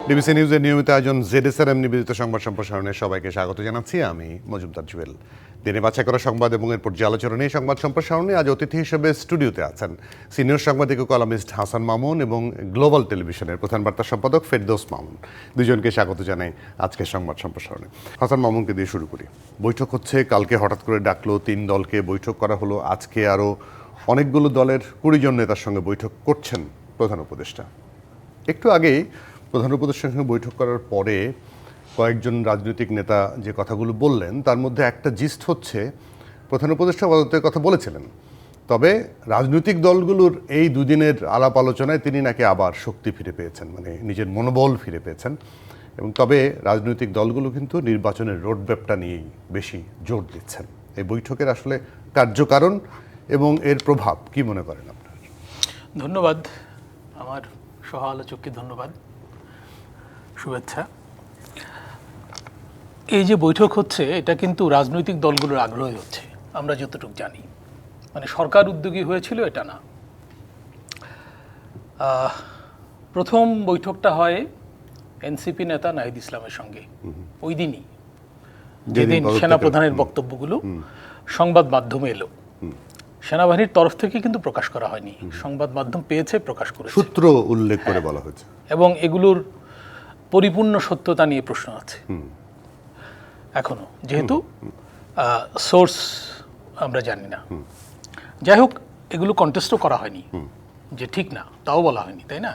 DBC নিউজের নিয়মিত আয়োজন জেডএসআরএম নিবেদিত সংবাদ সম্প্রসারণে সবাইকে স্বাগত জানাচ্ছি। আমি মজুমদার জুয়েল। দিনে বাছাই করা সংবাদ এবং এর পর্যালোচনা নিয়ে সংবাদ সম্প্রসারণে আজ অতিথি হিসেবে স্টুডিওতে আছেন সিনিয়র সাংবাদিক ও কলামিস্ট হাসান মামুন এবং গ্লোবাল টেলিভিশনের প্রধান বার্তা সম্পাদক ফেরদৌস মামুন। দুজনকে স্বাগত জানাই আজকের সংবাদ সম্প্রসারণে। হাসান মামুনকে দিয়ে শুরু করি। বৈঠক হচ্ছে, কালকে হঠাৎ করে ডাকলো 3 দলকে, বৈঠক করা হলো। আজকে আরও অনেকগুলো দলের 20 জন নেতার সঙ্গে বৈঠক করছেন প্রধান উপদেষ্টা। একটু আগেই প্রধান উপদেষ্টার সঙ্গে বৈঠক করার পরে কয়েকজন রাজনৈতিক নেতা যে কথাগুলো বললেন তার মধ্যে একটা জিস্ট হচ্ছে, প্রধান উপদেষ্টা পদত্যাগের কথা বলেছিলেন, তবে রাজনৈতিক দলগুলোর এই দুদিনের আলাপ আলোচনায় তিনি নাকি আবার শক্তি ফিরে পেয়েছেন, মানে নিজের মনোবল ফিরে পেয়েছেন। এবং তবে রাজনৈতিক দলগুলো কিন্তু নির্বাচনের রোডম্যাপটা নিয়েই বেশি জোর দিচ্ছেন। এই বৈঠকের আসলে কার্যকারণ এবং এর প্রভাব কি মনে করেন আপনার? ধন্যবাদ, আমার সহ আলোচককে ধন্যবাদ, শুভেচ্ছা। এই যে বৈঠক হচ্ছে, এটা কিন্তু রাজনৈতিক দলগুলোর আগ্রহে হচ্ছে, আমরা যতটুকু জানি। মানে সরকার উদ্যোগী হয়েছিল এটা না। প্রথম বৈঠকটা হয় এনসিপি নেতা নাহিদ ইসলামের সঙ্গে ওই দিনই, যেদিন সেনাপ্রধানের বক্তব্যগুলো সংবাদ মাধ্যমে এলো। সেনাবাহিনীর তরফ থেকে কিন্তু প্রকাশ করা হয়নি, সংবাদ মাধ্যম পেয়েছে, প্রকাশ করেছে, সূত্র উল্লেখ করে বলা হয়েছে। এবং এগুলোর পরিপূর্ণ সত্যতা নিয়ে প্রশ্ন আছে এখনো, যেহেতু সোর্স আমরা জানি না। যাই হোক, এগুলো কন্টেস্টও করা হয়নি যে ঠিক না, তাও বলা হয়নি, তাই না?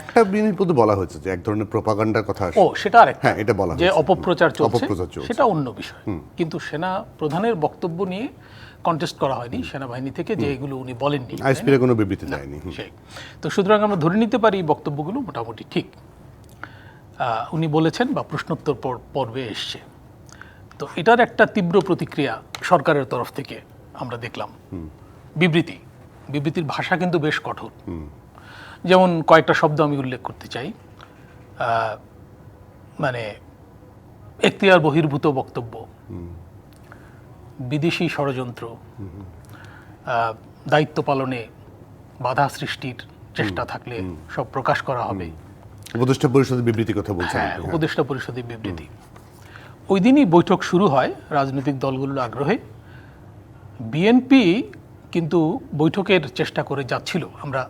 একটা জিনিস পর্যন্ত বলা হয়েছে যে এক ধরনের প্রোপাগান্ডার কথা। ও, সেটা আরেকটা, হ্যাঁ, এটা বলা যে অপপ্রচার চলছে, চলছে, সেটা অন্য বিষয়। কিন্তু সেনা প্রধানের বক্তব্য নিয়ে কন্টেস্ট করা হয়নি সেনাবাহিনী থেকে, যে এগুলো উনি বলেননি, আইএসপির কোনো বিবৃতি দেয়নি। সেই তো, সুতরাং আমরা ধরে নিতে পারি বক্তব্যগুলো মোটামুটি ঠিক উনি বলেছেন বা প্রশ্নোত্তর পর্বে এসছে। তো এটার একটা তীব্র প্রতিক্রিয়া সরকারের তরফ থেকে আমরা দেখলাম। বিবৃতির ভাষা কিন্তু বেশ কঠোর। যেমন কয়েকটা শব্দ আমি উল্লেখ করতে চাই। মানে এখতিয়ার বহির্ভূত বক্তব্য, বিদেশি ষড়যন্ত্র, দায়িত্ব পালনে বাধা সৃষ্টির চেষ্টা থাকলে সব প্রকাশ করা হবে। উপদেষ্টা পরিষদের বিবৃতির কথা বলছেন। হ্যাঁ, উপদেষ্টা পরিষদের বিবৃতি। ওই দিনই বৈঠক শুরু হয় রাজনৈতিক দলগুলোর আগ্রহে। বিএনপি কিন্তু বৈঠকের চেষ্টা করে যাচ্ছিল, আমরা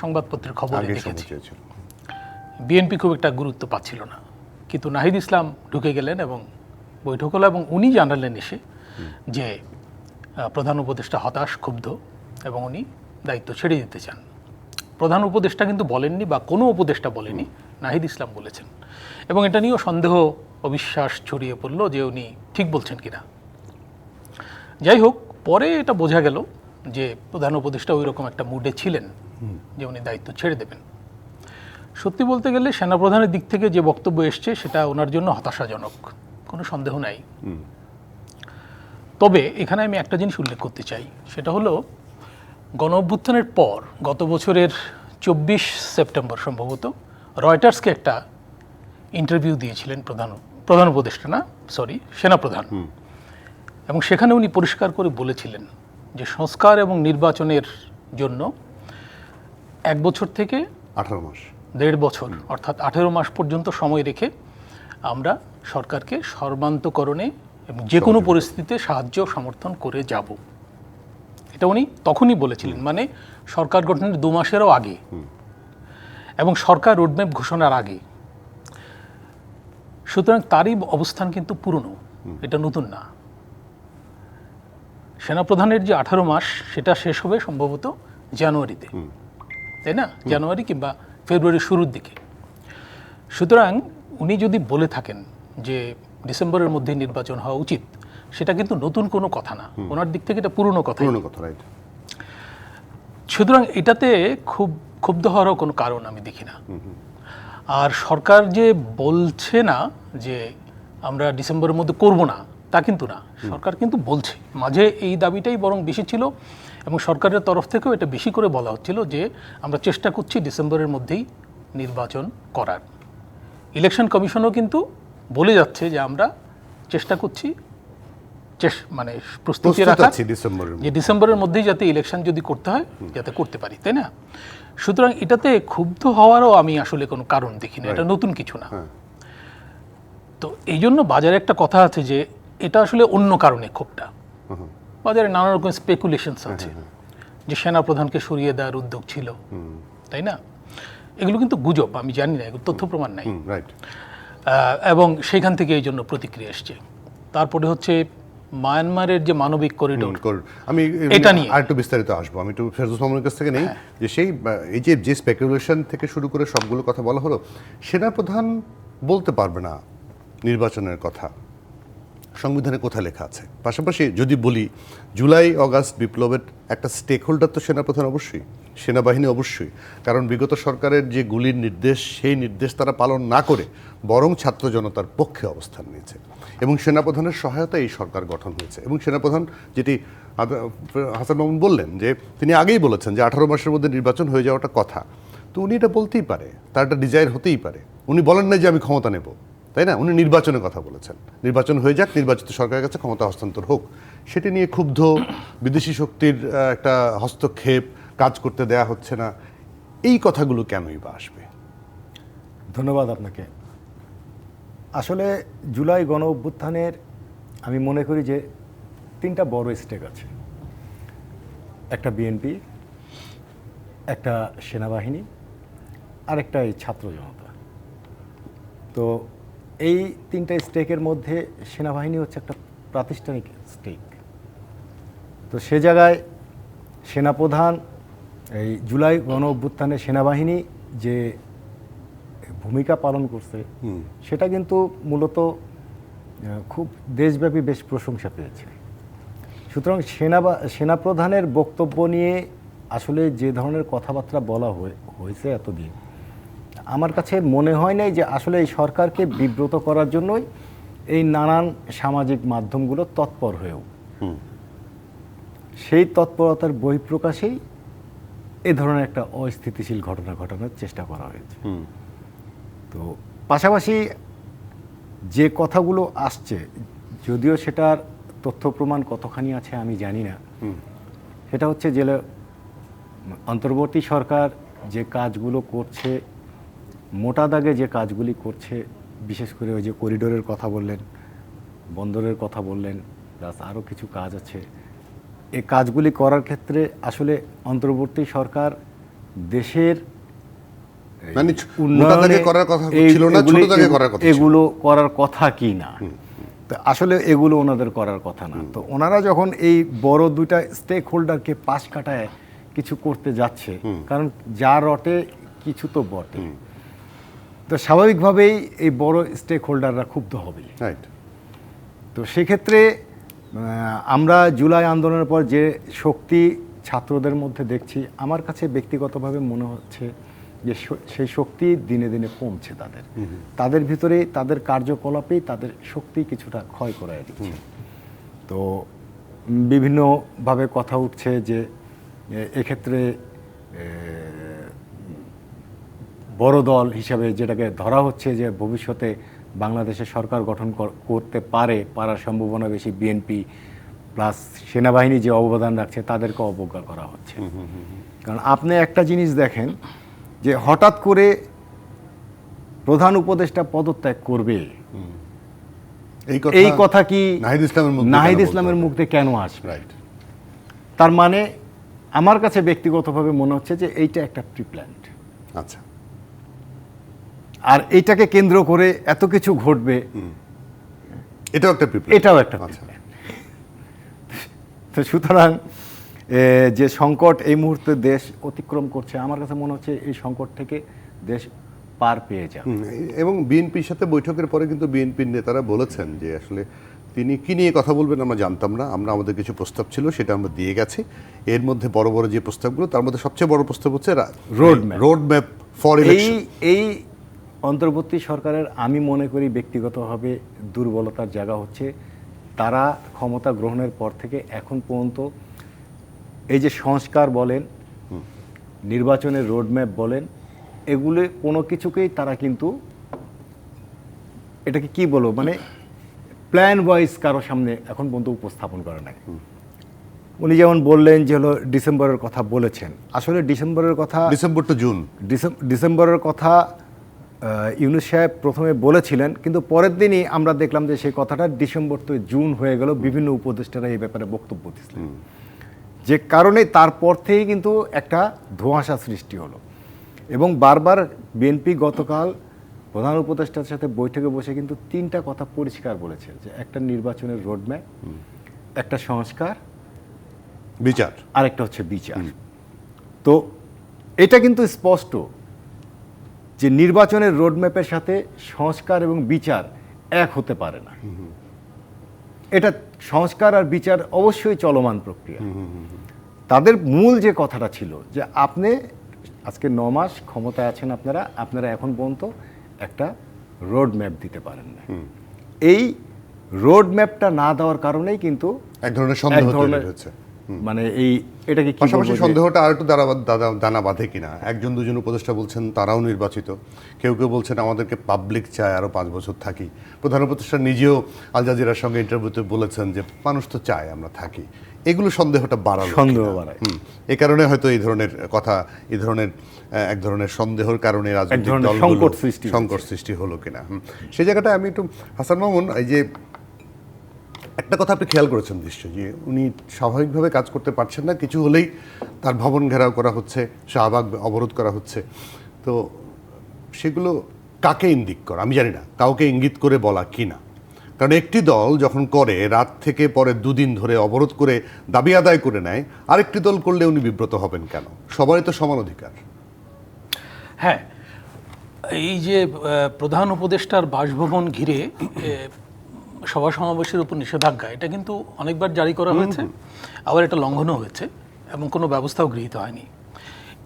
সংবাদপত্রের খবরে দেখেছি। বিএনপি খুব একটা গুরুত্ব পাচ্ছিল না, কিন্তু নাহিদ ইসলাম ঢুকে গেলেন এবং বৈঠক হলো, এবং উনি জানালেন এসে যে প্রধান উপদেষ্টা হতাশ, ক্ষুব্ধ, এবং উনি দায়িত্ব ছেড়ে দিতে চান। প্রধান উপদেষ্টা কিন্তু বলেননি, বা কোনো উপদেষ্টা বলেনি, নাহিদ ইসলাম বলেছেন। এবং এটা নিয়েও সন্দেহ, অবিশ্বাস ছড়িয়ে পড়ল যে উনি ঠিক বলছেন কিনা। যাই হোক, পরে এটা বোঝা গেল যে প্রধান উপদেষ্টা ওই রকম একটা মুডে ছিলেন যে উনি দায়িত্ব ছেড়ে দেবেন। সত্যি বলতে গেলে সেনাপ্রধানের দিক থেকে যে বক্তব্য এসছে সেটা ওনার জন্য হতাশাজনক, কোনো সন্দেহ নাই। তবে এখানে আমি একটা জিনিস উল্লেখ করতে চাই, সেটা হলো গণ অভ্যুত্থানের পর গত বছরের 24 সেপ্টেম্বর সম্ভবত রয়টার্সকে একটা ইন্টারভিউ দিয়েছিলেন প্রধান উপদেষ্টা না, সেনাপ্রধান। এবং সেখানে উনি পরিষ্কার করে বলেছিলেন যে সংস্কার এবং নির্বাচনের জন্য 1 বছর থেকে 18 মাস, 1.5 বছর, অর্থাৎ 18 মাস পর্যন্ত সময় রেখে আমরা সরকারকে সর্বান্তকরণে এবং যে কোনো পরিস্থিতিতে সাহায্য সমর্থন করে যাব। এটা উনি তখনই বলেছিলেন, মানে সরকার গঠনের 2 মাসেরও আগে, এবং সরকার রোডম্যাপ ঘোষণার আগে। সুতরাং তারই অবস্থান কিন্তু পুরনো, এটা নতুন না। সেনাপ্রধানের যে 18 মাস, সেটা শেষ হবে সম্ভবত জানুয়ারিতে, তাই না? জানুয়ারি কিংবা ফেব্রুয়ারির শুরুর দিকে। সুতরাং উনি যদি বলে থাকেন যে ডিসেম্বরের মধ্যে নির্বাচন হওয়া উচিত, সেটা কিন্তু নতুন কোনো কথা না, ওনার দিক থেকে এটা পুরনো কথা। সুতরাং এটাতে খুব ক্ষুব্ধ হওয়ারও কোনো কারণ আমি দেখি না। আর সরকার যে বলছে না যে আমরা ডিসেম্বরের মধ্যে করব না, তা কিন্তু না। সরকার কিন্তু বলছে, মাঝে এই দাবিটাই বরং বেশি ছিল, এবং সরকারের তরফ থেকেও এটা বেশি করে বলা হচ্ছিল যে আমরা চেষ্টা করছি ডিসেম্বরের মধ্যেই নির্বাচন করার। ইলেকশন কমিশনও কিন্তু বলে যাচ্ছে যে আমরা চেষ্টা করছি মানে প্রস্তুতি প্রস্তুত রাখা আছি ডিসেম্বরের যে ডিসেম্বরের মধ্যেই যাতে ইলেকশন যদি করতে হয় যাতে করতে পারি, তাই না? সুতরাং এটাতে ক্ষুব্ধ হওয়ারও আমি আসলে কোনো কারণ দেখি না, এটা নতুন কিছু না। তো এই জন্য বাজারে একটা কথা আছে যে এটা আসলে অন্য কারণে ক্ষোভটা। বাজারে নানা রকম স্পেকুলেশনস আছে যে সেনাপ্রধানকে সরিয়ে দেওয়ার উদ্যোগ ছিল, তাই না? এগুলো কিন্তু গুজব, আমি জানি না, এগুলো তথ্য প্রমাণ নাই। রাইট। এবং সেখান থেকে এই জন্য প্রতিক্রিয়া এসছে। তারপরে হচ্ছে মায়ানমারের যে মানবিক করিডোর, আমি এটা নিয়ে আর একটু বিস্তারিত আসবো। আমি একটু ফেরদৌস মামুনের কাছ থেকে নেই যে সেই এই যে স্পেকুলেশন থেকে শুরু করে সবগুলো কথা বলা হলো, সেনাপ্রধান বলতে পারবে না নির্বাচনের কথা, সংবিধানে কোথায় লেখা আছে। পাশাপাশি যদি বলি জুলাই অগাস্ট বিপ্লবের একটা স্টেক হোল্ডার তো সেনাপ্রধান অবশ্যই, সেনাবাহিনী অবশ্যই, কারণ বিগত সরকারের যে গুলির নির্দেশ সেই নির্দেশ তারা পালন না করে বরং ছাত্র জনতার পক্ষে অবস্থান নিয়েছে এবং সেনাপ্রধানের সহায়তায় এই সরকার গঠন হয়েছে। এবং সেনাপ্রধান যেটি হাসান মামুন বললেন যে তিনি আগেই বলেছেন যে 18 মাসের মধ্যে নির্বাচন হয়ে যাওয়াটা কথা, তো উনি এটা বলতেই পারে, তার একটা ডিজায়ার হতেই পারে। উনি বলেন না যে আমি ক্ষমতা নেব, তাই না? উনি নির্বাচনের কথা বলেছেন, নির্বাচন হয়ে যাক, নির্বাচিত সরকারের কাছে ক্ষমতা হস্তান্তর হোক। সেটি নিয়ে ক্ষুব্ধ, বিদেশি শক্তির একটা হস্তক্ষেপ, কাজ করতে দেয়া হচ্ছে না, এই কথাগুলো কেনই বা আসবে? ধন্যবাদ আপনাকে। আসলে জুলাই গণ অভ্যুত্থানের আমি মনে করি যে 3টা বড় স্টেক আছে। একটা বিএনপি, একটা সেনাবাহিনী, আর একটা এই ছাত্র জনতা। তো এই 3টা স্টেকের মধ্যে সেনাবাহিনী হচ্ছে একটা প্রাতিষ্ঠানিক স্টেক। তো সে জায়গায় সেনাপ্রধান এই জুলাই গণ অভ্যুত্থানে সেনাবাহিনী যে ভূমিকা পালন করছে সেটা কিন্তু মূলত খুব দেশব্যাপী বেশ প্রশংসা পেয়েছে। সুতরাং সেনাপ্রধানের বক্তব্য নিয়ে আসলে যে ধরনের কথাবার্তা বলা হয়েছে এতদিন, আমার কাছে মনে হয় নাই যে আসলে এই সরকারকে বিব্রত করার জন্যই এই নানান সামাজিক মাধ্যমগুলো তৎপর হয়েও সেই তৎপরতার বহিঃপ্রকাশেই এ ধরনের একটা অস্থিতিশীল ঘটনা ঘটানোর চেষ্টা করা হয়েছে। তো পাশাপাশি যে কথাগুলো আসছে, যদিও সেটার তথ্য প্রমাণ কতখানি আছে আমি জানি না, সেটা হচ্ছে যে অন্তর্বর্তী সরকার যে কাজগুলো করছে, মোটা দাগে যে কাজগুলি করছে, বিশেষ করে ওই যে করিডোরের কথা বললেন, বন্দরের কথা বললেন, প্লাস আরও কিছু কাজ আছে, এই কাজগুলি করার ক্ষেত্রে আসলে অন্তর্বর্তী সরকার দেশের এগুলো করার কথা কি না, তো আসলে এগুলো ওনাদের করার কথা না। তো ওনারা যখন এই বড় 2টা স্টেক হোল্ডারকে পাশ কাটায় কিছু করতে যাচ্ছে, কারণ যা রটে কিছু তো বটে, তো স্বাভাবিকভাবেই এই বড় স্টেক হোল্ডাররা ক্ষুব্ধ হবে। তো সেক্ষেত্রে আমরা জুলাই আন্দোলনের পর যে শক্তি ছাত্রদের মধ্যে দেখছি, আমার কাছে ব্যক্তিগতভাবে মনে হচ্ছে যে সেই শক্তি দিনে দিনে কমছে। তাদের ভিতরে তাদের কার্যকলাপেই তাদের শক্তি কিছুটা ক্ষয় করায় দিচ্ছে। তো বিভিন্নভাবে কথা উঠছে যে এক্ষেত্রে বড় দল হিসাবে যেটাকে ধরা হচ্ছে যে ভবিষ্যতে বাংলাদেশে সরকার গঠন করতে পারার সম্ভাবনা বেশি বিএনপি, প্লাস সেনাবাহিনী যে অবদান রাখছে তাদেরকে অবজ্ঞা করা হচ্ছে। কারণ আপনি একটা জিনিস দেখেন যে হঠাৎ করে প্রধান উপদেষ্টা পদত্যাগ করবে, এই কথা কি নাহিদ ইসলামের মুখ দিয়ে কেন আসবে? তার মানে আমার কাছে ব্যক্তিগতভাবে মনে হচ্ছে যে এইটা একটা প্রিপ্ল্যান্ড। আচ্ছা, আর এইটাকে কেন্দ্র করে এত কিছু ঘটবে, এটাও একটা প্রিপ্ল্যান্ড। তো সুতরাং যে সংকট এই মুহূর্তে দেশ অতিক্রম করছে, আমার কাছে মনে হচ্ছে এই সংকট থেকে দেশ পার পেয়ে যাবে। এবং বিএনপির সাথে বৈঠকের পরে কিন্তু বিএনপির নেতারা বলেছেন যে আসলে তিনি কি নিয়ে কথা বলবেন আমরা জানতাম না, আমাদের কিছু প্রস্তাব ছিল সেটা আমরা দিয়ে গেছি। এর মধ্যে বড় বড় যে প্রস্তাবগুলো, তার মধ্যে সবচেয়ে বড় প্রস্তাব হচ্ছে রোড ম্যাপ ফর ইলেকশন। এই অন্তর্বর্তী সরকারের আমি মনে করি ব্যক্তিগতভাবে দুর্বলতার জায়গা হচ্ছে তারা ক্ষমতা গ্রহণের পর থেকে এখন পর্যন্ত এই যে সংস্কার বলেন, নির্বাচনের রোডম্যাপ বলেন, এগুলো কোনো কিছুকেই তারা কিন্তু এটাকে কি বলবো মানে প্ল্যান ওয়াইজ কারো সামনে এখন পর্যন্ত উপস্থাপন করে নাই। উনি যেমন বললেন যে হলো ডিসেম্বরের কথা বলেছেন, আসলে ডিসেম্বরের কথা, ডিসেম্বর টু জুন, ডিসেম্বরের কথা ইউনূস সাহেব প্রথমে বলেছিলেন, কিন্তু পরের দিনই আমরা দেখলাম যে সেই কথাটা ডিসেম্বর তো জুন হয়ে গেল। বিভিন্ন উপদেষ্টারা এই ব্যাপারে বক্তব্য দিচ্ছিলেন, যে কারণে তারপর থেকেই কিন্তু একটা ধোঁয়াশা সৃষ্টি হলো। এবং বারবার বিএনপি গতকাল প্রধান উপদেষ্টার সাথে বৈঠকে বসে কিন্তু 3টা কথা পরিষ্কার বলেছে, যে একটা নির্বাচনের রোডম্যাপ, একটা সংস্কার, বিচার, আরেকটা হচ্ছে বিচার। তো এটা কিন্তু স্পষ্ট যে নির্বাচনের রোডম্যাপের সাথে সংস্কার এবং বিচার এক হতে পারে না। এটা সংস্কার আর বিচার অবশ্যই চলমান প্রক্রিয়া। তাদের মূল যে কথাটা ছিল যে আপনি আজকে 9 মাস ক্ষমতায় আছেন, আপনারা এখন পর্যন্ত একটা রোড ম্যাপ দিতে পারেন না। এই রোড ম্যাপটা না দেওয়ার কারণেই কিন্তু এক ধরনের সন্দেহ তৈরি হয়েছে। মানে এটাকে কি পাশাপাশি বলবো যে- সন্দেহটা আর একটু দানা বাঁধে কিনা, একজন দুজন উপদেষ্টা বলছেন তারাও নির্বাচিত, কেউ কেউ বলছেন আমাদেরকে পাবলিক চায় আরো 5 বছর থাকি। প্রধান উপদেষ্টা নিজেও আল জাজিরার সঙ্গে ইন্টারভিউতে বলেছেন যে মানুষ তো চায় আমরা থাকি। এগুলো সন্দেহটা বাড়ায়। এই কারণে হয়তো এই ধরনের কথা, এই ধরনের এক ধরনের সন্দেহের কারণে রাজনৈতিক দলগুলো সংকট সৃষ্টি হলো কিনা। সেই জায়গাটা আমি একটু, হাসান মামুন, এই যে একটা কথা আপনি খেয়াল করেছেন নিশ্চয়ই, যে উনি স্বাভাবিকভাবে কাজ করতে পারছেন না, কিছু হলেই তার ভবন ঘেরাও করা হচ্ছে, শাহবাগ অবরোধ করা হচ্ছে। তো সেগুলো কাকে ইঙ্গিত করে আমি জানি না, কাউকে ইঙ্গিত করে বলা কি না। কারণ একটি দল যখন করে রাত থেকে পরে 2 দিন ধরে অবরোধ করে দাবি আদায় করে নেয়, আরেকটি দল করলে উনি বিব্রত হবেন কেন? সবারই তো সমান অধিকার। হ্যাঁ, এই যে প্রধান উপদেষ্টার বাসভবন ঘিরে সভা সমাবেশের উপর নিষেধাজ্ঞা, এটা কিন্তু অনেকবার জারি করা হয়েছে, আবার এটা লঙ্ঘনও হয়েছে এবং কোনো ব্যবস্থাও গৃহীত হয়নি।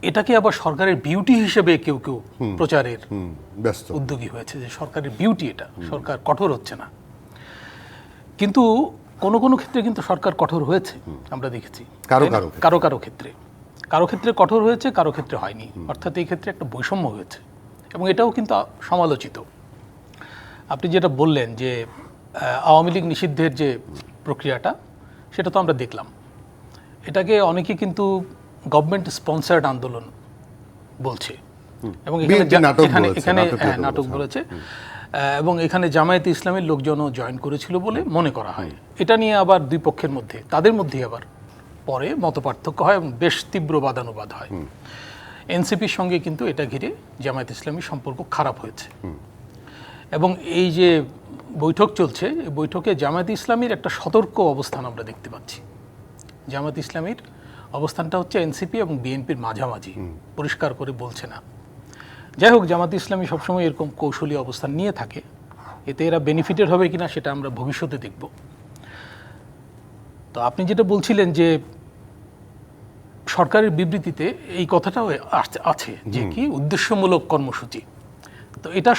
এটাকে আবার সরকারের বিউটি হিসেবে কেউ কেউ প্রচারের ব্যস্ত উদ্যোগী হয়েছে, যে সরকারের বিউটি এটা, সরকার কঠোর হচ্ছে না। কিন্তু কোনো কোনো ক্ষেত্রে কিন্তু সরকার কঠোর হয়েছে, আমরা দেখেছি কারো ক্ষেত্রে কঠোর হয়েছে, কারো ক্ষেত্রে হয়নি। অর্থাৎ এই ক্ষেত্রে একটা বৈষম্য হয়েছে এবং এটাও কিন্তু সমালোচিত। আপনি যেটা বললেন যে আওয়ামী লীগ নিষিদ্ধের যে প্রক্রিয়াটা, সেটা তো আমরা দেখলাম। এটাকে অনেকে কিন্তু গভর্নমেন্ট স্পন্সার্ড আন্দোলন বলছে এবং এখানে নাটক বলেছে এবং এখানে জামায়াতে ইসলামের লোকজনও জয়েন করেছিল বলে মনে করা হয়। এটা নিয়ে আবার দুই পক্ষের মধ্যে, তাদের মধ্যে আবার পরে মতপার্থক্য হয় এবং বেশ তীব্র বাদানুবাদ হয়। এনসিপির সঙ্গে কিন্তু এটা ঘিরে জামায়াতে ইসলামীর সম্পর্ক খারাপ হয়েছে এবং এই যে বৈঠক চলছে, এই বৈঠকে জামায়াতে ইসলামীর একটা সতর্ক অবস্থান আমরা দেখতে পাচ্ছি। জামায়াতে ইসলামীর অবস্থানটা হচ্ছে এনসিপি এবং বিএনপির মাঝামাঝি, পরিষ্কার করে বলছে না। যাই হোক, জামায়াতে ইসলামী সবসময় এরকম কৌশলী অবস্থান নিয়ে থাকে, এতে এরা বেনিফিটেড হবে কিনা সেটা আমরা ভবিষ্যতে দেখব। তো আপনি যেটা বলছিলেন যে সরকারের বিবৃতিতে এই কথাটাও আছে যে কি উদ্দেশ্যমূলক কর্মসূচি। তো এটা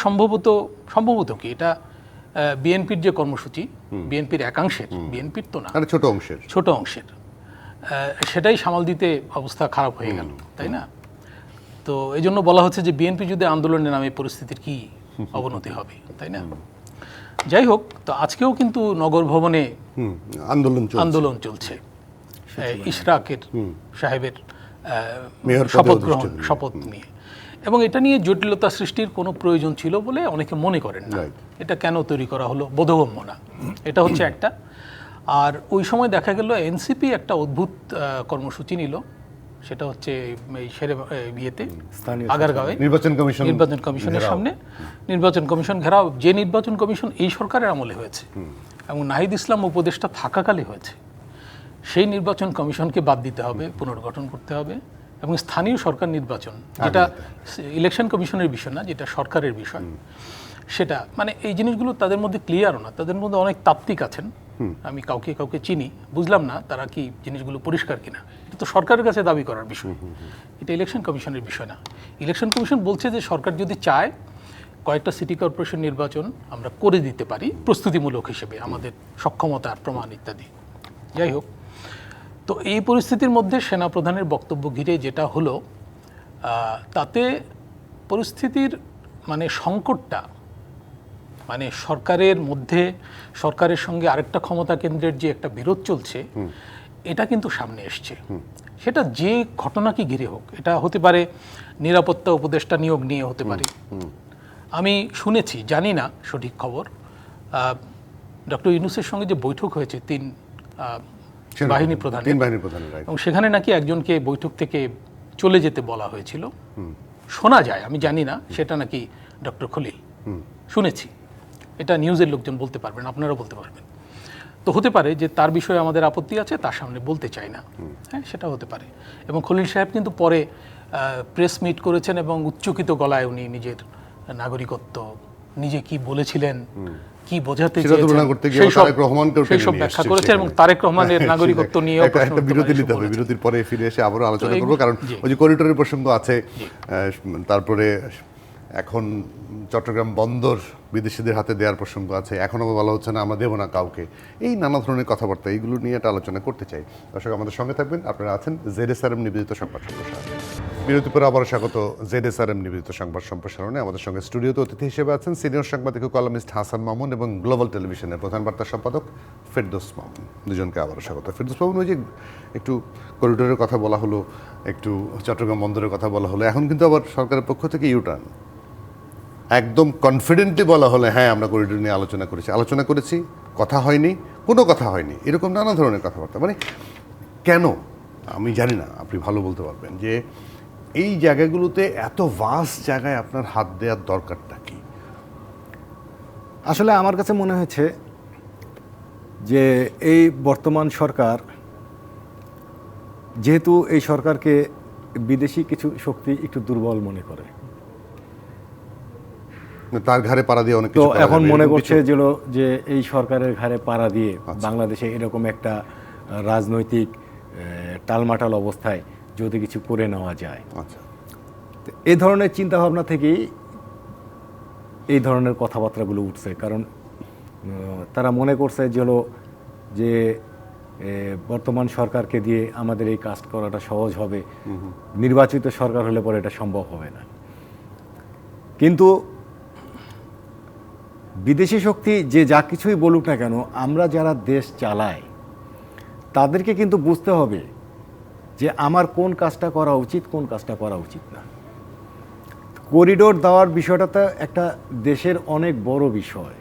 সম্ভবত কি এটা বিএনপির যে কর্মসূচি, বিএনপির একাংশের, বিএনপির তো না, ছোট অংশের, সেটাই সামাল দিতে অবস্থা খারাপ হয়ে গেল, তাই না? তো এই জন্য বলা হচ্ছে যে বিএনপি যদি আন্দোলনে নামে পরিস্থিতির কি অবনতি হবে, তাই না? যাই হোক, তো আজকেও কিন্তু নগর ভবনে আন্দোলন চলছে ইশরাকের সাহেবের শপথ নিয়ে, এবং এটা নিয়ে জটিলতা সৃষ্টির কোনো প্রয়োজন ছিল বলে অনেকে মনে করেন না। এটা কেন তৈরি করা হলো বোধগম্য না, এটা হচ্ছে একটা। আর ওই সময় দেখা গেল এনসিপি একটা অদ্ভুত কর্মসূচি নিল, সেটা হচ্ছে এই বিয়েতে আগারগাঁওয়ে নির্বাচন কমিশনের সামনে নির্বাচন কমিশন ঘেরাও, যে নির্বাচন কমিশন এই সরকারের আমলে হয়েছে এবং নাহিদ ইসলাম উপদেষ্টা থাকাকালে হয়েছে। সেই নির্বাচন কমিশনকে বাদ দিতে হবে, পুনর্গঠন করতে হবে এবং স্থানীয় সরকার নির্বাচন, যেটা ইলেকশন কমিশনের বিষয় না, যেটা সরকারের বিষয়, সেটা মানে এই জিনিসগুলো তাদের মধ্যে ক্লিয়ারও না। তাদের মধ্যে অনেক তাত্ত্বিক আছেন, আমি কাউকে চিনি, বুঝলাম না তারা কি জিনিসগুলো পরিষ্কার কিনা। এটা তো সরকারের কাছে দাবি করার বিষয়, এটা ইলেকশন কমিশনের বিষয় না। ইলেকশন কমিশন বলছে যে সরকার যদি চায় কয়েকটা সিটি কর্পোরেশন নির্বাচন আমরা করে দিতে পারি প্রস্তুতিমূলক হিসেবে, আমাদের সক্ষমতার প্রমাণ ইত্যাদি। যাই হোক, তো এই পরিস্থিতির মধ্যে সেনাপ্রধানের বক্তব্য ঘিরে যেটা হলো, তাতে পরিস্থিতির মানে সংকটটা মানে সরকারের মধ্যে সরকারের সঙ্গে আরেকটা ক্ষমতা কেন্দ্রের যে একটা বিরোধ চলছে, এটা কিন্তু সামনে এসছে। সেটা যে ঘটনাকে ঘিরে হোক, এটা হতে পারে নিরাপত্তা উপদেষ্টা নিয়োগ নিয়ে হতে পারে। আমি শুনেছি, জানি না সঠিক খবর, ডক্টর ইউনূসের সঙ্গে যে বৈঠক হয়েছে তিন বাহিনী প্রধান, এবং সেখানে নাকি একজনকে বৈঠক থেকে চলে যেতে বলা হয়েছিল, শোনা যায়, আমি জানি না, সেটা নাকি ডক্টর খলিল। শুনেছি, এটা নিউজের লোকজন বলতে পারবেন, আপনারা বলতে পারবেন। তো হতে পারে যে তার বিষয়ে আমাদের আপত্তি আছে, তার সামনে বলতে চাই না, হ্যাঁ, সেটা হতে পারে। এবং খলিল সাহেব কিন্তু পরে প্রেস মিট করেছেন এবং উচ্চকিত গলায় উনি নিজের নাগরিকত্ব, নিজে কি বলেছিলেন, কি বোঝাতে চেয়েছেন সেই সব ব্যাখ্যা করেছেন, এবং তারেক রহমানের নাগরিকত্ব নিয়ে একটা বিরতি নিতে হবে। বিরতির পরে ফিরে এসে আবারও আলোচনা করবো, কারণ ওই যে করিডোরের প্রসঙ্গ আছে, তারপরে এখন চট্টগ্রাম বন্দর বিদেশিদের হাতে দেওয়ার প্রসঙ্গ আছে, এখনও বলা হচ্ছে না আমরা দেবো না কাউকে। এই নানা ধরনের কথাবার্তা, এইগুলো নিয়ে একটা আলোচনা করতে চাই। দর্শক আমাদের সঙ্গে থাকবেন, আপনারা আছেন ZSRM নিবেদিত সংবাদ সম্প্রসারণ। বিরতির পরে আবারও স্বাগত ZSRM নিবেদিত সংবাদ সম্প্রসারণে। আমাদের সঙ্গে স্টুডিওতে অতিথি হিসেবে আছেন সিনিয়র সাংবাদিক ও কলামিস্ট হাসান মামুন এবং গ্লোবাল টেলিভিশনের প্রধান বার্তা সম্পাদক ফেরদৌস মামুন। দুজনকে আবারও স্বাগত। ফেরদৌস মামুন, ওই যে একটু করিডোরের কথা বলা হলো, একটু চট্টগ্রাম বন্দরের কথা বলা হলো, এখন কিন্তু আবার সরকারের পক্ষ থেকে ইউটার্ন, একদম কনফিডেন্টলি বলা হলে হ্যাঁ আমরা করিডোর নিয়ে আলোচনা করেছি, কথা হয়নি, কোনো কথা হয়নি, এরকম নানা ধরনের কথাবার্তা। মানে কেন আমি জানি না, আপনি ভালো বলতে পারবেন যে এই জায়গাগুলোতে এত ভাস্ট জায়গায় আপনার হাত দেওয়ার দরকারটা কি? আসলে আমার কাছে মনে হয়েছে যে এই বর্তমান সরকার, যেহেতু এই সরকারকে বিদেশি কিছু শক্তি একটু দুর্বল মনে করে, তার ঘাড়ে পাড়া দিয়ে অনেক তো এখন মনে করছে যে এই সরকারের ঘাড়ে পাড়া দিয়ে বাংলাদেশে এরকম একটা রাজনৈতিক টালমাটাল অবস্থায় যদি কিছু করে নেওয়া যায়, এই ধরনের চিন্তাভাবনা থেকেই এই ধরনের কথাবার্তাগুলো উঠছে। কারণ তারা মনে করছে যে বর্তমান সরকারকে দিয়ে আমাদের এই কাজ করাটা সহজ হবে, নির্বাচিত সরকার হলে পরে এটা সম্ভব হবে না। কিন্তু বিদেশি শক্তি যে যা কিছুই বলুক না কেন, আমরা যারা দেশ চালাই তাদেরকে কিন্তু বুঝতে হবে যে আমার কোন কাজটা করা উচিত, কোন কাজটা করা উচিত না। করিডোর দেওয়ার বিষয়টা তো একটা দেশের অনেক বড় বিষয়।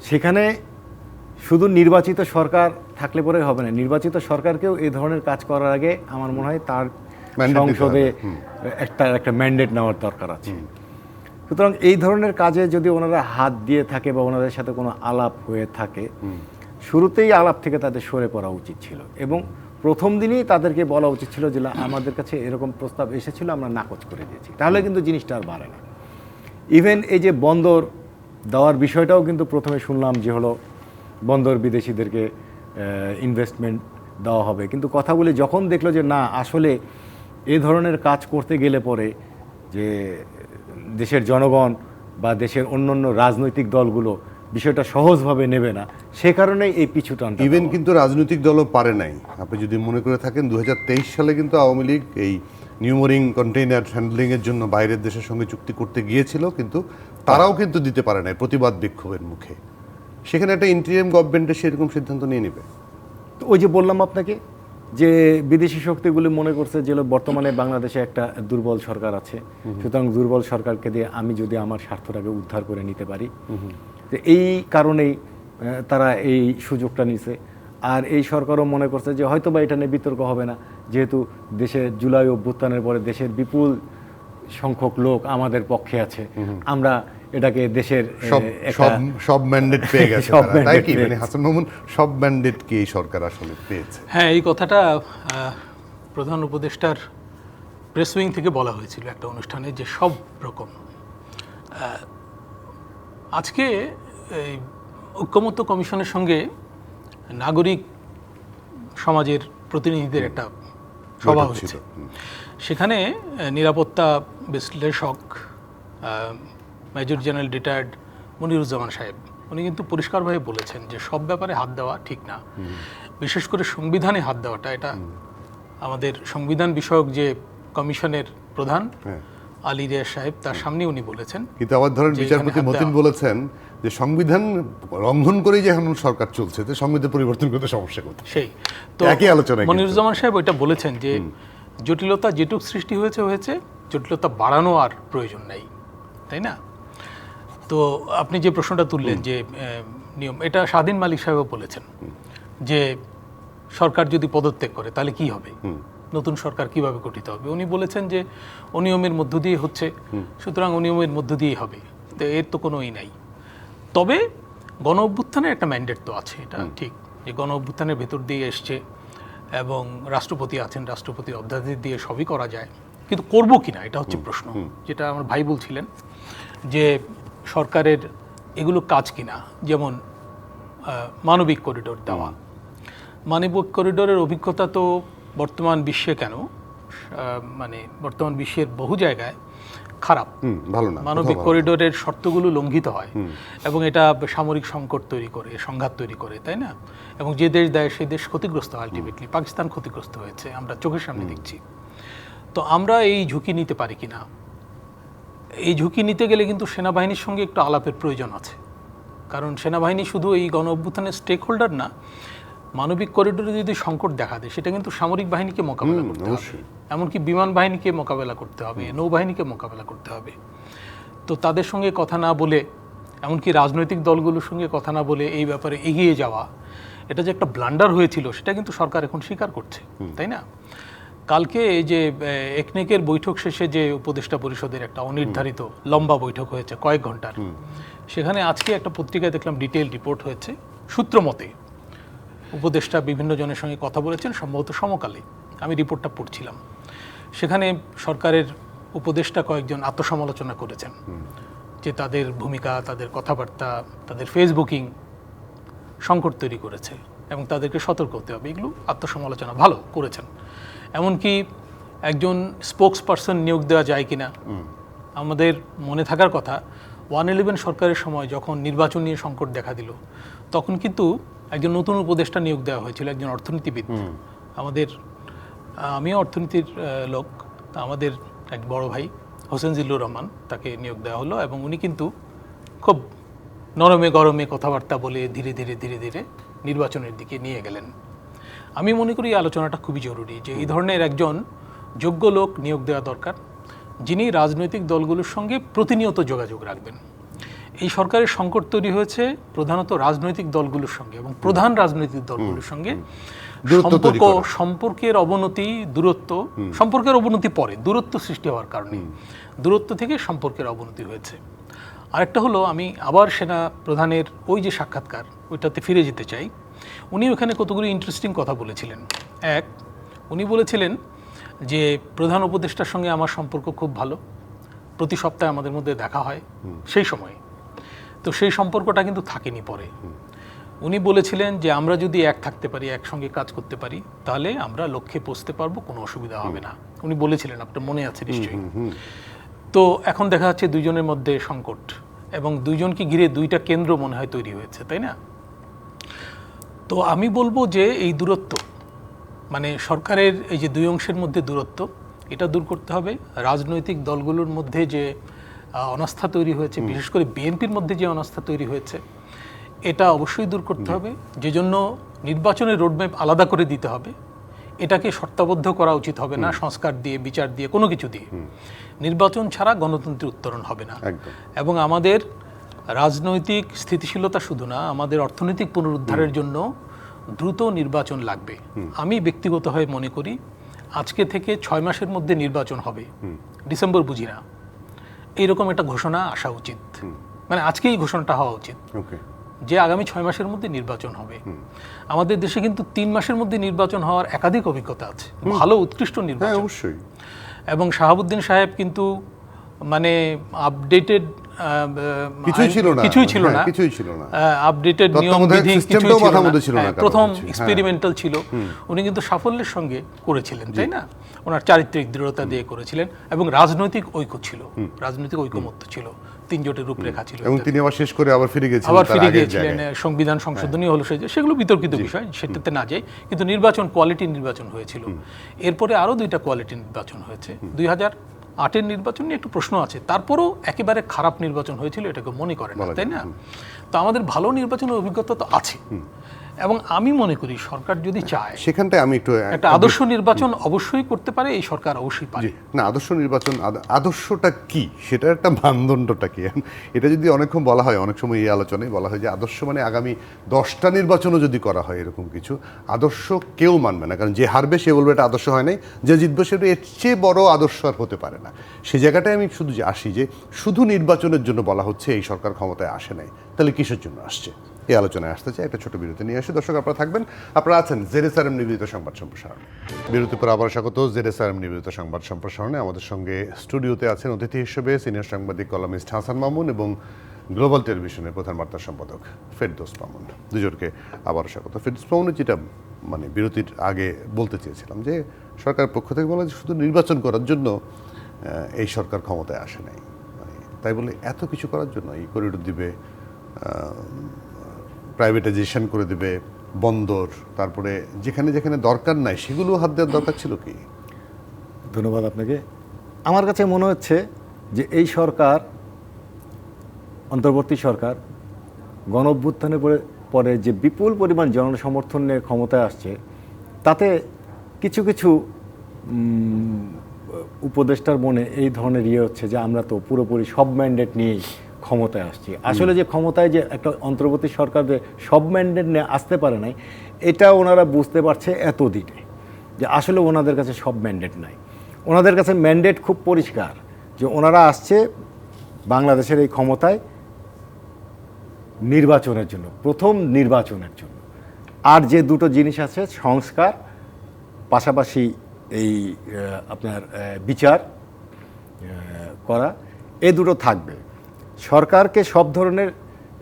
সেখানে শুধু নির্বাচিত সরকার থাকলে পরে হবে না, নির্বাচিত সরকারকেও এই ধরনের কাজ করার আগে আমার মনে হয় তার সংসদে একটা ম্যান্ডেট নেওয়ার দরকার আছে। সুতরাং এই ধরনের কাজে যদি ওনারা হাত দিয়ে থাকে বা ওনাদের সাথে কোনো আলাপ হয়ে থাকে, শুরুতেই আলাপ থেকে তাদের সরে পড়া উচিত ছিল, এবং প্রথম দিনই তাদেরকে বলা উচিত ছিল যে আমাদের কাছে এরকম প্রস্তাব এসেছিল, আমরা নাকচ করে দিয়েছি। তাহলে কিন্তু জিনিসটা আর বাড়ে না। ইভেন এই যে বন্দর দেওয়ার বিষয়টাও কিন্তু প্রথমে শুনলাম যে বন্দর বিদেশিদেরকে ইনভেস্টমেন্ট দেওয়া হবে, কিন্তু কথাগুলি যখন দেখলো যে না, আসলে এই ধরনের কাজ করতে গেলে পরে যে দেশের জনগণ বা দেশের অন্যান্য রাজনৈতিক দলগুলো বিষয়টা সহজভাবে নেবে না, সে কারণেই এই পিছু টানটা। ইভেন কিন্তু রাজনৈতিক দলও পারে নাই। আপনি যদি মনে করে থাকেন 2023 সালে কিন্তু আওয়ামী লীগ এই নিউমোরিং কন্টেইনার হ্যান্ডলিংয়ের জন্য বাইরের দেশের সঙ্গে চুক্তি করতে গিয়েছিল, কিন্তু তারাও কিন্তু দিতে পারে নাই প্রতিবাদ বিক্ষোভের মুখে। সেখানে একটা ইন্টারিম গভর্নমেন্টে সেরকম সিদ্ধান্ত নিয়ে নেবে। তো ওই যে বললাম আপনাকে যে বিদেশি শক্তিগুলি মনে করছে যে বর্তমানে বাংলাদেশে একটা দুর্বল সরকার আছে, সুতরাং দুর্বল সরকারকে দিয়ে আমি যদি আমার স্বার্থটাকে উদ্ধার করে নিতে পারি, তো এই কারণেই তারা এই সুযোগটা নিছে। আর এই সরকারও মনে করছে যে হয়তো বা এটা নিয়ে বিতর্ক হবে না, যেহেতু দেশে জুলাই অভ্যুত্থানের পরে দেশের বিপুল সংখ্যক লোক আমাদের পক্ষে আছে, আমরা এটাকে দেশের সব ম্যান্ডেট পেয়ে গেছে, তাই কি? মানে হাসান মামুন, সব ম্যান্ডেট কি এই সরকার আসলে পেয়েছে? হ্যাঁ, এই কথাটা প্রধান উপদেষ্টার প্রেস উইং থেকে বলা হয়েছিল একটা অনুষ্ঠানে, যে সব রকম। আজকে এই ঐকমত্য কমিশনের সঙ্গে নাগরিক সমাজের প্রতিনিধিদের একটা সভা হয়েছে। সেখানে নিরাপত্তা বিশ্লেষক মেজর জেনারেল রিটায়ার্ড মনিরুজ্জামান সাহেব, উনি কিন্তু পরিষ্কারভাবে বলেছেন যে সব ব্যাপারে হাত দেওয়া ঠিক না, বিশেষ করে সংবিধানে হাত দেওয়াটা, এটা আমাদের সংবিধান বিষয়ক যে কমিশনের প্রধান আলী রিয়াজ সাহেব, তার সামনে উনি বলেছেন। কিন্তু আবার ধরেন যে বিচারপতি এখানে হাত মতিন দেওয়া। বলেছেন যে সংবিধান লঙ্ঘন করেই যে এখন সরকার চলছে, তো সংবিধান পরিবর্তন করতে সমস্যা কোথায়? সেই তো একই আলোচনা কিন্তু। মনিরুজ্জামান সাহেব ওইটা বলেছেন যে জটিলতা যেটুক সৃষ্টি হয়েছে হয়েছে, জটিলতা বাড়ানো আর প্রয়োজন নেই, তাই না? তো আপনি যে প্রশ্নটা তুললেন যে নিয়ম, এটা স্বাধীন মালিক সাহেবও বলেছেন যে সরকার যদি পদত্যাগ করে তাহলে কি হবে, নতুন সরকার কিভাবে গঠিত হবে। উনি বলেছেন যে অনিয়মের মধ্য দিয়ে হচ্ছে, সুতরাং অনিয়মের মধ্য দিয়েই হবে, তো এর তো কোনো নাই। তবে গণ অভ্যুত্থানের একটা ম্যান্ডেট তো আছে, এটা ঠিক, যে গণ অভ্যুত্থানের ভেতর দিয়ে এসছে এবং রাষ্ট্রপতি আছেন, রাষ্ট্রপতির অধ্যাদেশ দিয়ে সবই করা যায়, কিন্তু করবো কিনা এটা হচ্ছে প্রশ্ন। যেটা আমার ভাই বলছিলেন যে সরকারের এগুলো কাজ কিনা, যেমন মানবিক করিডোর দেওয়া। মানবিক করিডোরের অভিজ্ঞতা তো বর্তমান বিশ্বে কেন, মানে বর্তমান বিশ্বের বহু জায়গায় খারাপ। ভালো না, মানবিক করিডোরের শর্তগুলো লঙ্ঘিত হয় এবং এটা সামরিক সংকট তৈরি করে, সংঘাত তৈরি করে, তাই না? এবং যে দেশ দেয় সেই দেশ ক্ষতিগ্রস্ত, আলটিমেটলি পাকিস্তান ক্ষতিগ্রস্ত হয়েছে, আমরা চোখের সামনে দেখছি। তো আমরা এই ঝুঁকি নিতে পারি কিনা, এই ঝুঁকি নিতে গেলে কিন্তু সেনাবাহিনীর সঙ্গে একটু আলাপের প্রয়োজন আছে, কারণ সেনাবাহিনী শুধু এই গণ অভ্যুত্থানের স্টেক হোল্ডার না। মানবিক করিডোরে যদি সংকট দেখা দেয় সেটা কিন্তু সামরিক বাহিনীকে মোকাবেলা করতে হবে, এমনকি বিমান বাহিনীকে মোকাবেলা করতে হবে, নৌবাহিনীকে মোকাবেলা করতে হবে। তো তাদের সঙ্গে কথা না বলে, এমনকি রাজনৈতিক দলগুলোর সঙ্গে কথা না বলে এই ব্যাপারে এগিয়ে যাওয়া, এটা যে একটা ব্লান্ডার হয়েছিল সেটা কিন্তু সরকার এখন স্বীকার করছে, তাই না? কালকে এই যে একনেকের বৈঠক শেষে যে উপদেষ্টা পরিষদের একটা অনির্ধারিত লম্বা বৈঠক হয়েছে কয়েক ঘন্টার, সেখানে আজকে একটা পত্রিকায় দেখলাম ডিটেইল রিপোর্ট হয়েছে, সূত্র মতে উপদেষ্টা বিভিন্ন জনের সঙ্গে কথা বলেছেন, সম্ভবত সমকালে। আমি রিপোর্টটা পড়ছিলাম, সেখানে সরকারের উপদেষ্টা কয়েকজন আত্মসমালোচনা করেছেন যে তাদের ভূমিকা, তাদের কথাবার্তা, তাদের ফেসবুকিং সংকট তৈরি করেছে এবং তাদেরকে সতর্ক হতে হবে। এগুলো আত্মসমালোচনা ভালো করেছেন। এমনকি একজন স্পোক্স পারসন নিয়োগ দেওয়া যায় কিনা, আমাদের মনে থাকার কথা 111 সরকারের সময় যখন নির্বাচন নিয়ে সংকট দেখা দিল, তখন কিন্তু একজন নতুন উপদেষ্টা নিয়োগ দেওয়া হয়েছিল, একজন অর্থনীতিবিদ। আমাদের আমিও অর্থনীতির লোক, আমাদের এক বড় ভাই হোসেন জিল্লুর রহমান, তাকে নিয়োগ দেওয়া হলো এবং উনি কিন্তু খুব নরমে গরমে কথাবার্তা বলে ধীরে ধীরে ধীরে ধীরে নির্বাচনের দিকে নিয়ে গেলেন। আমি মনে করি এই আলোচনাটা খুবই জরুরি যে এই ধরনের একজন যোগ্য লোক নিয়োগ দেওয়া দরকার, যিনি রাজনৈতিক দলগুলোর সঙ্গে প্রতিনিয়ত যোগাযোগ রাখবেন। এই সরকারের সংকট তৈরি হয়েছে প্রধানত রাজনৈতিক দলগুলোর সঙ্গে এবং প্রধান রাজনৈতিক দলগুলোর সঙ্গে সম্পর্কের অবনতি, দূরত্ব, সম্পর্কের অবনতি পরে দূরত্ব সৃষ্টি হওয়ার কারণে, দূরত্ব থেকে সম্পর্কের অবনতি হয়েছে। আরেকটা হলো, আমি আবার সেনা প্রধানের ওই যে সাক্ষাৎকার, ওইটাতে ফিরে যেতে চাই। উনি ওখানে কতগুলো ইন্টারেস্টিং কথা বলেছিলেন। এক, উনি বলেছিলেন যে প্রধান উপদেষ্টার সঙ্গে আমার সম্পর্ক খুব ভালো, প্রতি সপ্তাহে আমাদের মধ্যে দেখা হয় সেই সময়ে। তো সেই সম্পর্কটা কিন্তু থাকেনি পরে। উনি বলেছিলেন যে আমরা যদি এক থাকতে পারি, একসঙ্গে কাজ করতে পারি, তাহলে আমরা লক্ষ্যে পৌঁছতে পারবো, কোনো অসুবিধা হবে না, উনি বলেছিলেন, আপনার মনে আছে নিশ্চয়ই। তো এখন দেখা যাচ্ছে দুইজনের মধ্যে সংকট এবং দুইজনকে ঘিরে দুইটা কেন্দ্র মনে হয় তৈরি হয়েছে, তাই না? তো আমি বলবো যে এই দূরত্ব, মানে সরকারের এই যে দুই অংশের মধ্যে দূরত্ব, এটা দূর করতে হবে। রাজনৈতিক দলগুলোর মধ্যে যে অনাস্থা তৈরি হয়েছে, বিশেষ করে বিএনপির মধ্যে যে অনাস্থা তৈরি হয়েছে, এটা অবশ্যই দূর করতে হবে। যে জন্য নির্বাচনের রোডম্যাপ আলাদা করে দিতে হবে। এটাকে শর্তাবদ্ধ করা উচিত হবে না, সংস্কার দিয়ে, বিচার দিয়ে, কোনো কিছু দিয়ে। নির্বাচন ছাড়া গণতন্ত্রের উত্তরণ হবে না। এবং আমাদের রাজনৈতিক স্থিতিশীলতা শুধু না, আমাদের অর্থনৈতিক পুনরুদ্ধারের জন্য দ্রুত নির্বাচন লাগবে। আমি ব্যক্তিগতভাবে মনে করি আজকে থেকে 6 মাসের মধ্যে নির্বাচন হবে, ডিসেম্বর বুঝি না, এইরকম একটা ঘোষণা আসা উচিত। মানে আজকেই ঘোষণাটা হওয়া উচিত যে আগামী 6 মাসের মধ্যে নির্বাচন হবে। আমাদের দেশে কিন্তু 3 মাসের মধ্যে নির্বাচন হওয়ার একাধিক অভিজ্ঞতা আছে, ভালো উৎকৃষ্ট নির্বাচন। অবশ্যই। এবং শাহাবুদ্দিন সাহেব কিন্তু মানে আপডেটেড কিছুই ছিল না, আপডেটেড নিয়মবিধি কিছুই ছিল না, প্রথম এক্সপেরিমেন্টাল ছিল। উনি কিন্তু সাফল্যের সঙ্গে করেছিলেন, তাই না? ওনার চারিত্রিক দৃঢ়তা দিয়ে করেছিলেন এবং রাজনৈতিক ঐক্য ছিল, রাজনৈতিক ঐকমত্য ছিল, 3 জোটের রূপরেখা ছিল। এবং তিনি আবার শেষ করে আবার ফিরে গিয়েছিলেন, সংবিধান সংশোধনী হলো, সেগুলো বিতর্কিত বিষয়, সেটাতে না যাই। কিন্তু নির্বাচন কোয়ালিটি নির্বাচন হয়েছিল। এরপরে আরও 2টা কোয়ালিটি নির্বাচন হয়েছে। 8-এর নির্বাচন নিয়ে একটু প্রশ্ন আছে, তারপরেও একেবারে খারাপ নির্বাচন হয়েছিল এটাকে মনে করে না, তাই না? তো আমাদের ভালো নির্বাচনের অভিজ্ঞতা তো আছে, এবং আমি মনে করি সরকার যদি চায় সেখানটায় আমি একটু একটা আদর্শ নির্বাচন অবশ্যই করতে পারে, এই সরকার অবশ্যই পারে। না, আদর্শ নির্বাচন আদর্শটা কি, সেটার একটা মানদণ্ডটা কি? এটা যদি অনেকক্ষণ বলা হয়, অনেক সময় এই আলোচনায় বলা হয় যে আদর্শ মানে আগামী 10টা নির্বাচনও যদি করা হয় এরকম কিছু, আদর্শ কেউ মানবে না, কারণ যে হারবে সে বলবে এটা আদর্শ হয় নাই, যে জিতবে সেটা এর চেয়ে বড় আদর্শ আর হতে পারে না। সেই জায়গাটায় আমি শুধু যে আসি যে শুধু নির্বাচনের জন্য বলা হচ্ছে এই সরকার ক্ষমতায় আসে নাই, তাহলে কিসের জন্য আসছে? এই আলোচনায় আসতে চাই, একটা ছোট বিরতি নিয়ে আসি। দর্শক আপনারা থাকবেন, আপনারা আছেন জেডএসআরএম নিবেদিত সংবাদ সম্প্রসারণ। বিরতির পর আবার স্বাগত জেডএসআরএম নিবেদিত সংবাদ সম্প্রসারণে। আমাদের সঙ্গে স্টুডিওতে আছেন অতিথি হিসেবে সিনিয়র সাংবাদিক কলামিস্ট হাসান মামুন এবং গ্লোবাল টেলিভিশনের প্রধান বার্তা সম্পাদক ফেরদৌস মামুন। দুজনকে আবারও স্বাগত। ফেরদৌস মামুনের যেটা মানে বিরতির আগে বলতে চেয়েছিলাম যে সরকারের পক্ষ থেকে বলা যে শুধু নির্বাচন করার জন্য এই সরকার ক্ষমতায় আসে নাই, মানে তাই বলে এত কিছু করার জন্য এই করিডোর দিবে, প্রাইভেটাইজেশন করে দেবে, বন্দর, তারপরে যেখানে যেখানে দরকার নাই সেগুলো হাত দেওয়ার দরকার ছিল কি? ধন্যবাদ আপনাকে। আমার কাছে মনে হচ্ছে যে এই সরকার, অন্তর্বর্তী সরকার, গণঅভ্যুত্থানের পরে যে বিপুল পরিমাণ জনসমর্থন নিয়ে ক্ষমতায় আসছে, তাতে কিছু কিছু উপদেষ্টার মনে এই ধরনের হচ্ছে যে আমরা তো পুরোপুরি সব ম্যান্ডেট নিয়েই ক্ষমতায় আসছি। আসলে যে ক্ষমতায় যে একটা অন্তর্বর্তী সরকার যে সব ম্যান্ডেট নিয়ে আসতে পারে নাই, এটা ওনারা বুঝতে পারছে এতদিনে যে আসলে ওনাদের কাছে সব ম্যান্ডেট নাই। ওনাদের কাছে ম্যান্ডেট খুব পরিষ্কার যে ওনারা আসছে বাংলাদেশের এই ক্ষমতায় নির্বাচনের জন্য, প্রথম নির্বাচনের জন্য। আর যে দুটো জিনিস আছে, সংস্কার, পাশাপাশি এই আপনার বিচার করা, এ দুটো থাকবে। সরকারকে সব ধরনের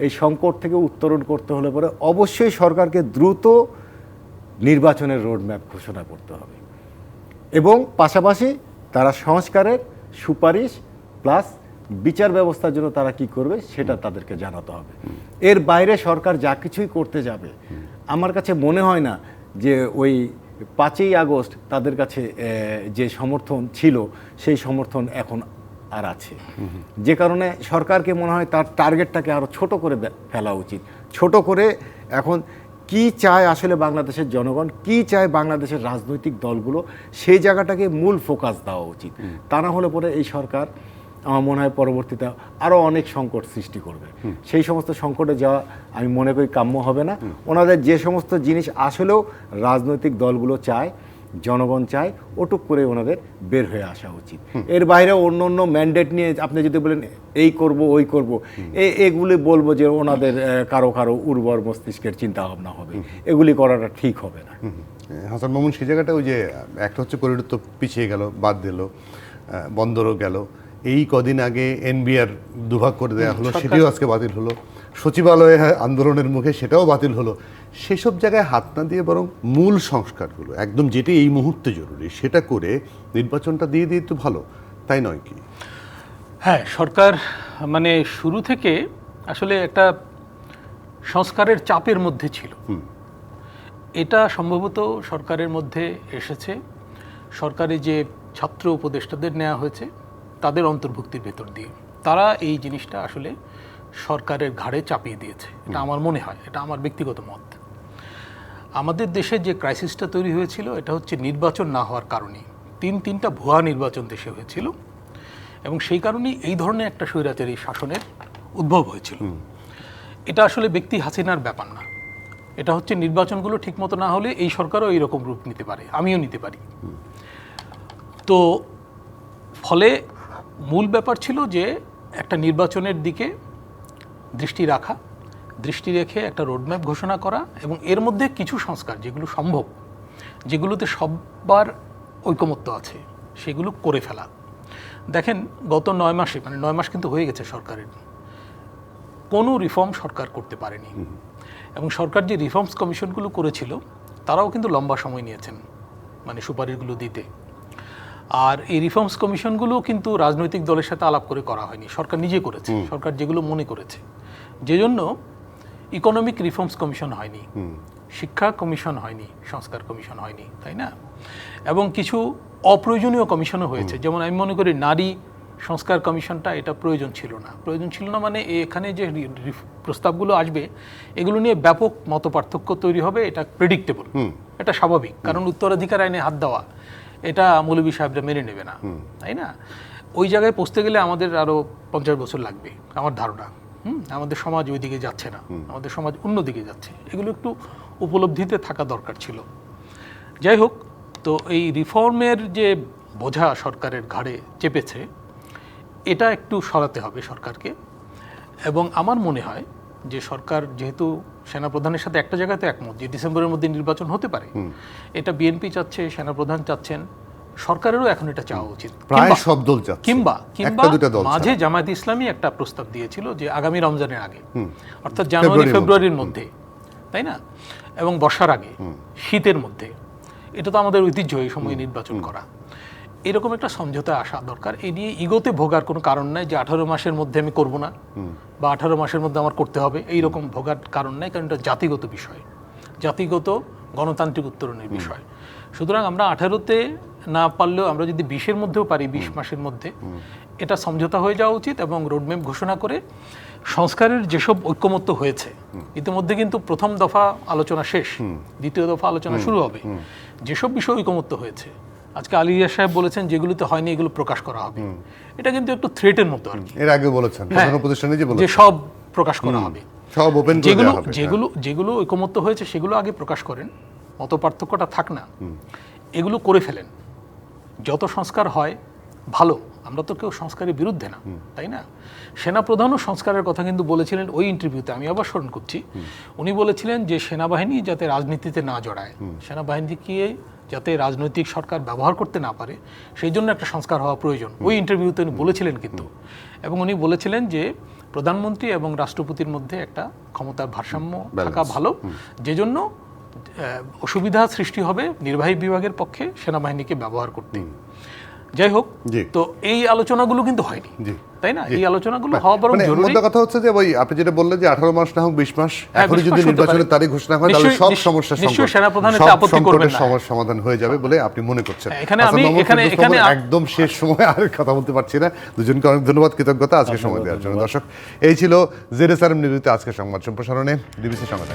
এই সংকট থেকে উত্তরণ করতে হলে পরে অবশ্যই সরকারকে দ্রুত নির্বাচনের রোডম্যাপ ঘোষণা করতে হবে, এবং পাশাপাশি তারা সংস্কারের সুপারিশ প্লাস বিচার ব্যবস্থার জন্য তারা কি করবে সেটা তাদেরকে জানাতে হবে। এর বাইরে সরকার যা কিছুই করতে যাবে, আমার কাছে মনে হয় না যে ওই 5ই আগস্ট তাদের কাছে যে সমর্থন ছিল সেই সমর্থন এখন আর আছে, যে কারণে সরকারকে মনে হয় তার টার্গেটটাকে আরও ছোট করে ফেলা উচিত। ছোট করে এখন কি চায় আসলে বাংলাদেশের জনগণ, কি চায় বাংলাদেশের রাজনৈতিক দলগুলো, সেই জায়গাটাকে মূল ফোকাস দেওয়া উচিত। তা না হলে পরে এই সরকার আমার মনে হয় পরবর্তীতে আরও অনেক সংকট সৃষ্টি করবে। সেই সমস্ত সংকটে যাওয়া আমি মনে করি কাম্য হবে না। ওনাদের যে সমস্ত জিনিস আসলেও রাজনৈতিক দলগুলো চায়, জনগণ চায়, ওটুক করে ওনাদের বের হয়ে আসা উচিত। এর বাইরে অন্য অন্য ম্যান্ডেট নিয়ে আপনি যদি বলেন এই করব ওই করব, এগুলি বলবো যে ওনাদের কারো কারো উর্বর মস্তিষ্কের চিন্তা ভাবনা হবে, এগুলি করাটা ঠিক হবে না। হাসান মামুন, সেই জায়গাটা ওই যে একটা হচ্ছে করিডোর তো পিছিয়ে গেল, বাদ দিল, বন্দরও গেল, এই কদিন আগে এনবিআর দুভাগ করে দেওয়া হলো, সেটিও আজকে বাতিল হলো, সচিবালয়ে আন্দোলনের মুখে সেটাও বাতিল হলো। সেসব জায়গায় হাত না দিয়ে বরং মূল সংস্কারগুলো একদম যেটি এই মুহূর্তে জরুরি সেটা করে নির্বাচনটা দিয়ে দিয়ে তো ভালো, তাই নয় কি? হ্যাঁ, সরকার মানে শুরু থেকে আসলে একটা সংস্কারের চাপের মধ্যে ছিল। এটা সম্ভবত সরকারের মধ্যে এসেছে সরকারি যে ছাত্র উপদেষ্টাদের নেওয়া হয়েছে তাদের অন্তর্ভুক্তির ভেতর দিয়ে। তারা এই জিনিসটা আসলে সরকারের ঘাড়ে চাপিয়ে দিয়েছে, এটা আমার মনে হয়, এটা আমার ব্যক্তিগত মত। আমাদের দেশে যে ক্রাইসিসটা তৈরি হয়েছিল এটা হচ্ছে নির্বাচন না হওয়ার কারণেই। তিনটা ভুয়া নির্বাচন দেশে হয়েছিল, এবং সেই কারণেই এই ধরনের একটা স্বৈরাচারী শাসনের উদ্ভব হয়েছিল। এটা আসলে ব্যক্তি হাসিনার ব্যাপার না, এটা হচ্ছে নির্বাচনগুলো ঠিকমতো না হলে এই সরকারও এইরকম রূপ নিতে পারে, আমিও নিতে পারি। তো ফলে মূল ব্যাপার ছিল যে একটা নির্বাচনের দিকে দৃষ্টি রেখে একটা রোডম্যাপ ঘোষণা করা, এবং এর মধ্যে কিছু সংস্কার যেগুলো সম্ভব, যেগুলোতে সবার ঐকমত্য আছে, সেগুলো করে ফেলা। দেখেন গত 9 মাসে, মানে 9 মাস কিন্তু হয়ে গেছে সরকারের, কোনো রিফর্ম সরকার করতে পারেনি। এবং সরকার যে রিফর্মস কমিশনগুলো করেছিল তারাও কিন্তু লম্বা সময় নিয়েছেন মানে সুপারিশগুলো দিতে। আর এই রিফর্মস কমিশনগুলো কিন্তু রাজনৈতিক দলের সাথে আলাপ করে করা হয়নি, সরকার নিজে করেছে, সরকার যেগুলো মনে করেছে। যে জন্য ইকোনমিক রিফর্মস কমিশন হয়নি, শিক্ষা কমিশন হয়নি, সংস্কার কমিশন হয়নি, তাই না? এবং কিছু অপ্রয়োজনীয় কমিশনও হয়েছে। যেমন আমি মনে করি নারী সংস্কার কমিশনটা এটা প্রয়োজন ছিল না। প্রয়োজন ছিল না মানে এখানে যে প্রস্তাবগুলো আসবে এগুলো নিয়ে ব্যাপক মতপার্থক্য তৈরি হবে, এটা প্রেডিক্টেবল, এটা স্বাভাবিক। কারণ উত্তরাধিকার আইনে হাত দেওয়া এটা মৌলভী সাহেবরা মেনে নেবে না, তাই না? ওই জায়গায় পৌঁছতে গেলে আমাদের আরও 50 বছর লাগবে আমার ধারণা। আমাদের সমাজ ওই দিকে যাচ্ছে না, আমাদের সমাজ অন্যদিকে যাচ্ছে। এগুলো একটু উপলব্ধিতে থাকা দরকার ছিল। যাই হোক, তো এই রিফর্মের যে বোঝা সরকারের ঘাড়ে চেপেছে এটা একটু সরাতে হবে সরকারকে। এবং আমার মনে হয় যে সরকার যেহেতু সেনাপ্রধানের সাথে একটা জায়গাতে একমত যে ডিসেম্বরের মধ্যে নির্বাচন হতে পারে, এটা বিএনপি চাচ্ছে, সেনাপ্রধান চাচ্ছেন, সরকারেরও এখন এটা চাওয়া উচিত। প্রায় সব দল চাচ্ছে, কিংবা একটা দুটো দল মাঝে ছাড়া। জামায়াত ইসলামী একটা প্রস্তাব দিয়েছিল যে আগামী রমজানের আগে, অর্থাৎ জানুয়ারি ফেব্রুয়ারির মধ্যে, তাই না, এবং বর্ষার আগে, শীতের মধ্যে। এটা তো আমাদের ঐতিহ্য এই সময় নির্বাচন করা। এরকম একটা সমঝোতা আসা দরকার। এই নিয়ে ইগোতে ভোগার কোনো কারণ নাই যে 18 মাসের মধ্যে আমি করব না বা 18 মাসের মধ্যে আমার করতে হবে, এইরকম ভোগার কারণ নাই। কারণ এটা জাতিগত বিষয়, জাতিগত গণতান্ত্রিক উত্তরণের বিষয়। সুতরাং আমরা 18-তে না পারলেও আমরা যদি 20-এর মধ্যেও পারি, 20 মাসের মধ্যে এটা সমঝোতা হয়ে যাওয়া উচিত। এবং রোডম্যাপ ঘোষণা করে সংস্কারের যেসব ঐক্যমত্য হয়েছে, ইতিমধ্যে কিন্তু প্রথম দফা আলোচনা শেষ, দ্বিতীয় দফা আলোচনা শুরু হবে। যেসব বিষয় ঐক্যমত্য হয়েছে, আজকে আলী রিয়াজ সাহেব বলেছেন যেগুলোতে হয়নি এগুলো প্রকাশ করা হবে। এটা কিন্তু একটু থ্রেটের মতো আর কি। এর আগে বলেছেন প্রধান উপদেষ্টা নিজে যে বলেছেন সব প্রকাশ করা হবে, সব ওপেন করে যেগুলো দেওয়া হবে। যেগুলো যেগুলো ঐকমত্য হয়েছে সেগুলো আগে প্রকাশ করেন, মত পার্থক্যটা থাক না, এগুলো করে ফেলেন। যত সংস্কার হয় ভালো, আমরা তো কেউ সংস্কারের বিরুদ্ধে না, তাই না? সেনাপ্রধানও সংস্কারের কথা কিন্তু বলেছিলেন ওই ইন্টারভিউতে, আমি আবার স্মরণ করছি। উনি বলেছিলেন যে সেনাবাহিনী যাতে রাজনীতিতে না জড়ায়, সেনাবাহিনীকে যাতে রাজনৈতিক সরকার ব্যবহার করতে না পারে, সেই জন্য একটা সংস্কার হওয়া প্রয়োজন। ওই ইন্টারভিউতে উনি বলেছিলেন কিন্তু। এবং উনি বলেছিলেন যে প্রধানমন্ত্রী এবং রাষ্ট্রপতির মধ্যে একটা ক্ষমতার ভারসাম্য থাকা ভালো, যে জন্য অসুবিধা সৃষ্টি হবে নির্বাহী বিভাগের পক্ষে সেনাবাহিনীকে ব্যবহার করতে। যাই হোক, তো এই আলোচনাগুলো কিন্তু হয়নি, তাই না? এই আলোচনাগুলো হওয়া বরং জরুরি। মোদ্দা কথা হচ্ছে যে ওই আপনি যেটা বললেন যে 18 মাস না হোক 20 মাস, এখনই যদি নির্বাচনের তারিখ ঘোষণা হয় তাহলে সব সমস্যা সমাধান হয়ে যাবে বলে আপনি মনে করছেন। এখানে একদম শেষ সময় আর কথা বলতে পারছি না। দুজনকে অনেক ধন্যবাদ, কৃতজ্ঞতা আজকে সময় দেওয়ার জন্য। দর্শক, এই ছিল জেরুজালেম নিবেদিত আজকের সংবাদ সম্প্রসারণে। ডিবিসি সংবাদ।